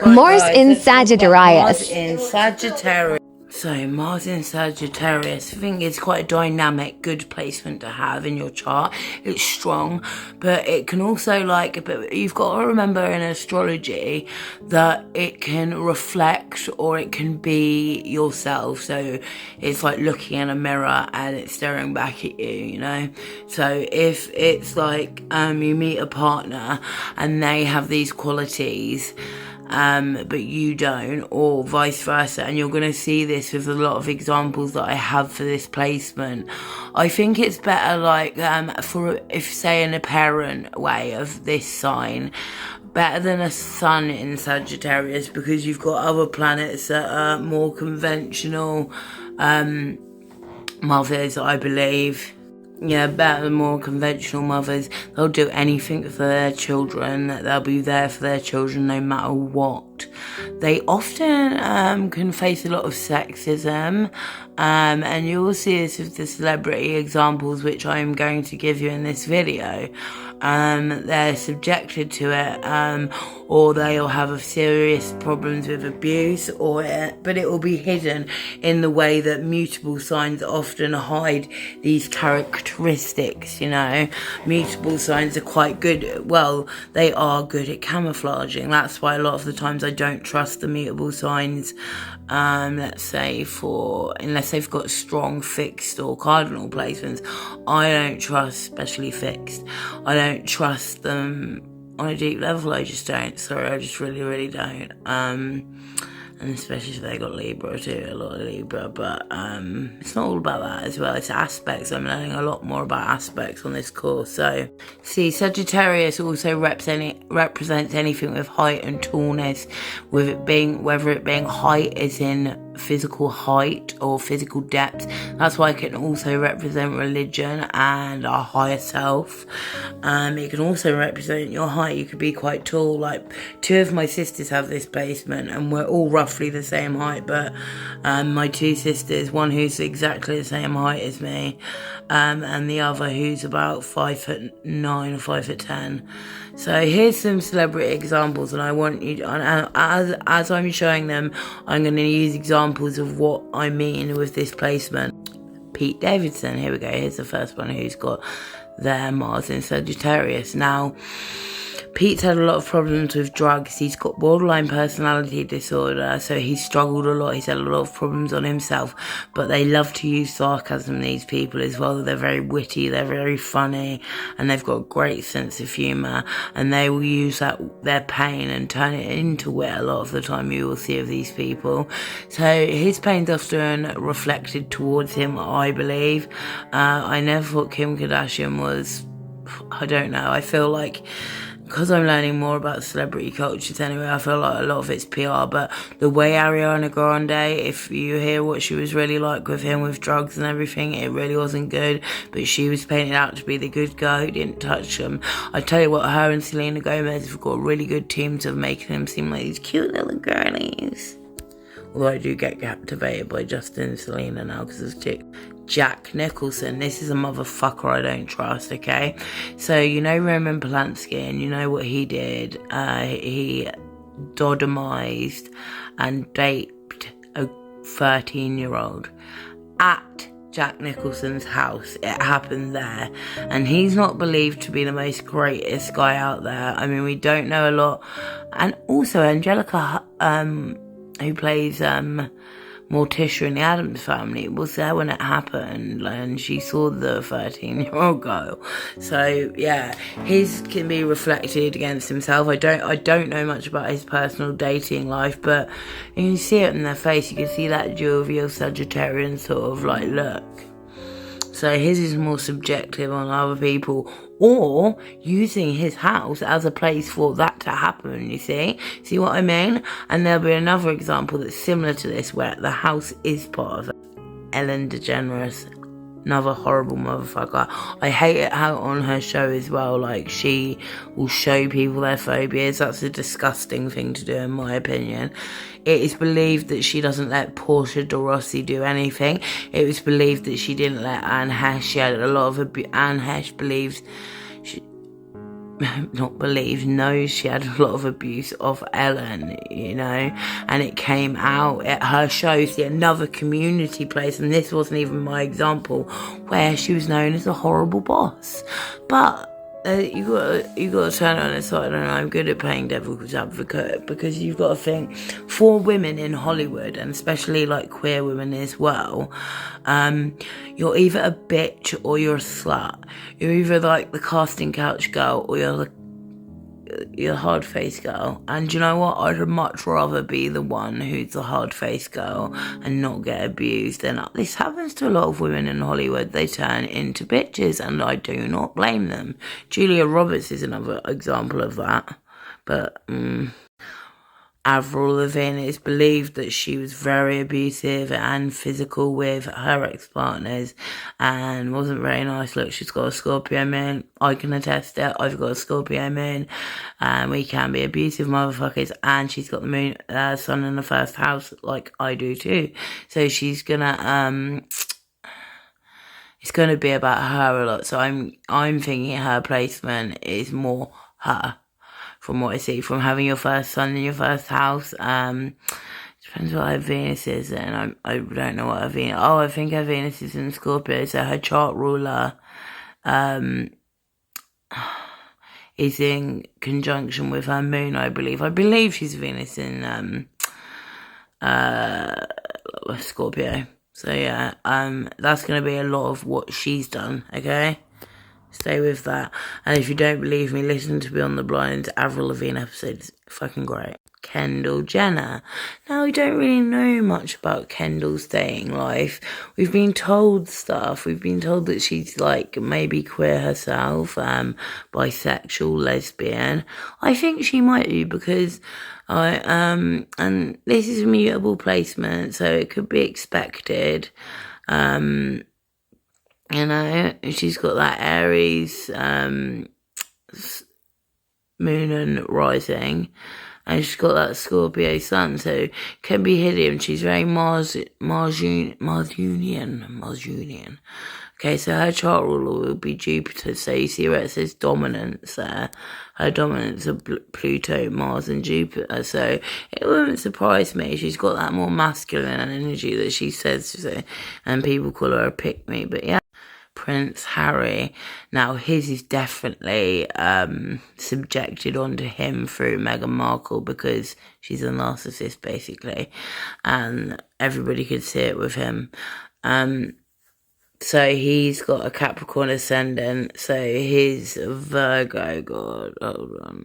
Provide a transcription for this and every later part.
Mars in Sagittarius. Mars in Sagittarius. So Mars in Sagittarius, I think it's quite a dynamic, good placement to have in your chart. It's strong, but it can also but you've got to remember in astrology that it can reflect or it can be yourself. So it's like looking in a mirror and it's staring back at you, you know? So if it's you meet a partner and they have these qualities, but you don't, or vice versa, and you're going to see this with a lot of examples that I have for this placement. I think it's better if say in a parent way of this sign, better than a sun in Sagittarius, because you've got other planets that are more conventional mothers, I believe. Yeah, better than more conventional mothers. They'll do anything for their children. They'll be there for their children no matter what. They often can face a lot of sexism, and you will see this with the celebrity examples which I am going to give you in this video. They're subjected to it, or they'll have serious problems with abuse, but it will be hidden in the way that mutable signs often hide these characteristics, you know. Mutable signs are quite good, well, they are good at camouflaging. That's why a lot of the times I don't trust the mutable signs, let's say unless they've got strong fixed or cardinal placements. I don't trust, especially fixed. I don't trust them on a deep level. I just don't. Sorry, I just really, really don't. And especially if they got Libra too, a lot of Libra, but it's not all about that as well. It's aspects. I'm learning a lot more about aspects on this course. So, see, Sagittarius also represents anything with height and tallness, with it being, whether it being height is in physical height or physical depth. That's why it can also represent religion and our higher self. It can also represent your height. You could be quite tall. Like, two of my sisters have this placement and we're all roughly the same height, but my two sisters, one who's exactly the same height as me, and the other who's about 5'9" or 5'10". So here's some celebrity examples, and I want you, as I'm showing them, I'm going to use examples of what I mean with this placement. Pete Davidson, here we go. Here's the first one who's got their Mars in Sagittarius. Now, Pete's had a lot of problems with drugs. He's got borderline personality disorder, so he's struggled a lot. He's had a lot of problems on himself, but they love to use sarcasm, these people, as well. They're very witty, they're very funny, and they've got a great sense of humour, and they will use their pain and turn it into wit a lot of the time. You will see of these people. So his pain's often reflected towards him, I believe. I never thought Kim Kardashian was, I don't know, I feel like, because I'm learning more about celebrity cultures anyway, I feel like a lot of it's PR, but the way Ariana Grande, if you hear what she was really like with him with drugs and everything, it really wasn't good, but she was painted out to be the good girl who didn't touch them. I tell you what, her and Selena Gomez have got a really good team of making them seem like these cute little girlies. Although I do get captivated by Justin and Selena now because of Jack Nicholson. This is a motherfucker I don't trust, okay? So, you know Roman Polanski, and you know what he did? He sodomized and raped a 13-year-old at Jack Nicholson's house. It happened there, and he's not believed to be the most greatest guy out there. I mean, we don't know a lot. And also Angelica, who plays Morticia in the Addams Family, was there when it happened, and she saw the 13-year-old girl. So yeah, his can be reflected against himself. I don't know much about his personal dating life, but you can see it in their face. You can see that jovial Sagittarian sort of look. So his is more subjective on other people, or using his house as a place for that to happen, you see? See what I mean? And there'll be another example that's similar to this, where the house is part of it. Ellen DeGeneres, another horrible motherfucker. I hate it how on her show as well, she will show people their phobias. That's a disgusting thing to do, in my opinion. It is believed that she doesn't let Portia de Rossi do anything. It was believed that she didn't let Anne Heche. She had a lot of Anne Heche believes knows she had a lot of abuse of Ellen, you know, and it came out at her show. See, another community place, and this wasn't even my example, where she was known as a horrible boss. But you got to turn it on its side, and I'm good at playing devil's advocate, because you've got to think, for women in Hollywood, and especially like queer women as well, you're either a bitch or you're a slut. You're either like the casting couch girl or you're hard-faced girl. And you know what? I'd much rather be the one who's the hard-faced girl and not get abused. And this happens to a lot of women in Hollywood. They turn into bitches, and I do not blame them. Julia Roberts is another example of that. But Avril Lavigne, is believed that she was very abusive and physical with her ex-partners and wasn't very nice. Look, she's got a Scorpio moon. I can attest it. I've got a Scorpio moon. We can be abusive motherfuckers, and she's got the moon, sun in the first house, like I do too. So she's gonna, it's gonna be about her a lot. So I'm thinking her placement is more her. From what I see, from having your first son in your first house, depends what her Venus is, and I don't know what her Venus. Oh, I think her Venus is in Scorpio, so her chart ruler, is in conjunction with her moon, I believe. I believe she's Venus in Scorpio. So yeah, that's gonna be a lot of what she's done. Okay. Stay with that. And if you don't believe me, listen to Beyond the Blinds Avril Lavigne episode. It's fucking great. Kendall Jenner. Now, we don't really know much about Kendall's dating life. We've been told stuff. We've been told that she's like maybe queer herself, bisexual, lesbian. I think she might be, because and this is a mutable placement, so it could be expected. You know, she's got that Aries moon and rising, and she's got that Scorpio sun, so it can be hidden. She's very Marsunian. Okay, so her chart ruler will be Jupiter. So you see where it says dominance there. Her dominance of Pluto, Mars, and Jupiter. So it wouldn't surprise me. She's got that more masculine energy that she says, so, and people call her a pick-me. But yeah. Prince Harry. Now, his is definitely subjected onto him through Meghan Markle, because she's a narcissist, basically, and everybody could see it with him. So he's got a Capricorn ascendant, so his Virgo,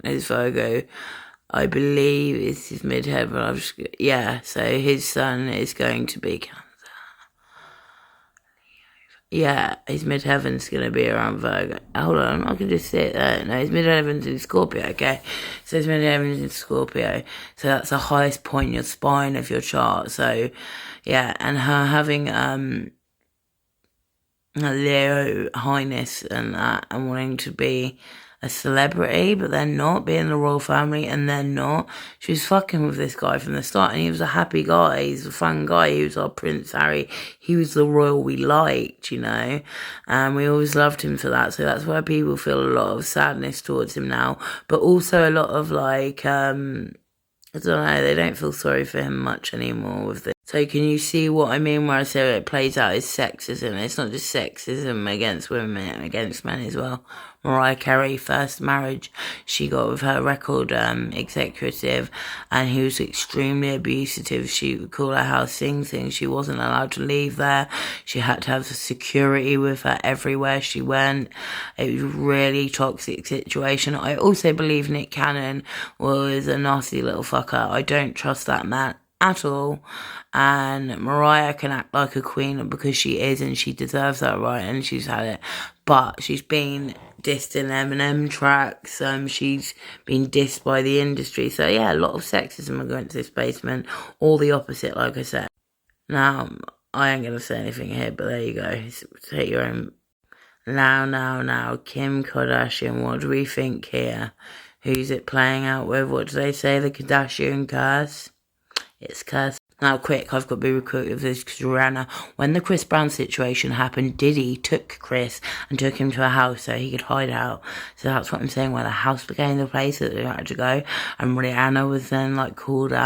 his Virgo, I believe, is his midheaven. So his sun is going to be Cancer. Yeah, his midheaven's going to be around Virgo. Hold on, I can just see it there. No, his midheaven's in Scorpio, okay? So his midheaven's in Scorpio. So that's the highest point in your spine of your chart. So, yeah, and her having a Leo highness and that, and wanting to be a celebrity, but they're not, being the royal family, and they're not. She was fucking with this guy from the start, and he was a happy guy. He's a fun guy. He was our Prince Harry. He was the royal we liked, you know, and we always loved him for that. So that's why people feel a lot of sadness towards him now, but also a lot of like, I don't know, they don't feel sorry for him much anymore with this. So can you see what I mean where I say it plays out as sexism? It's not just sexism against women, against men as well. Mariah Carey, first marriage she got with her record executive, and he was extremely abusive. She would call her house, sing things. She wasn't allowed to leave there. She had to have security with her everywhere she went. It was a really toxic situation. I also believe Nick Cannon was a nasty little fucker. I don't trust that man at all, and Mariah can act like a queen because she is, and she deserves that right, and she's had it, but she's been dissed in Eminem tracks, she's been dissed by the industry, so yeah, a lot of sexism against this basement, or the opposite, like I said. Now, I ain't gonna say anything here, but there you go, take your own. Now, Kim Kardashian, what do we think here? Who's it playing out with? What do they say, the Kardashian curse? It's cursed. Now, quick, I've got to be recruited with this because Rihanna, when the Chris Brown situation happened, Diddy took Chris and took him to a house so he could hide out. So that's what I'm saying, where the house became the place that they had to go. And Rihanna was then, like, called out.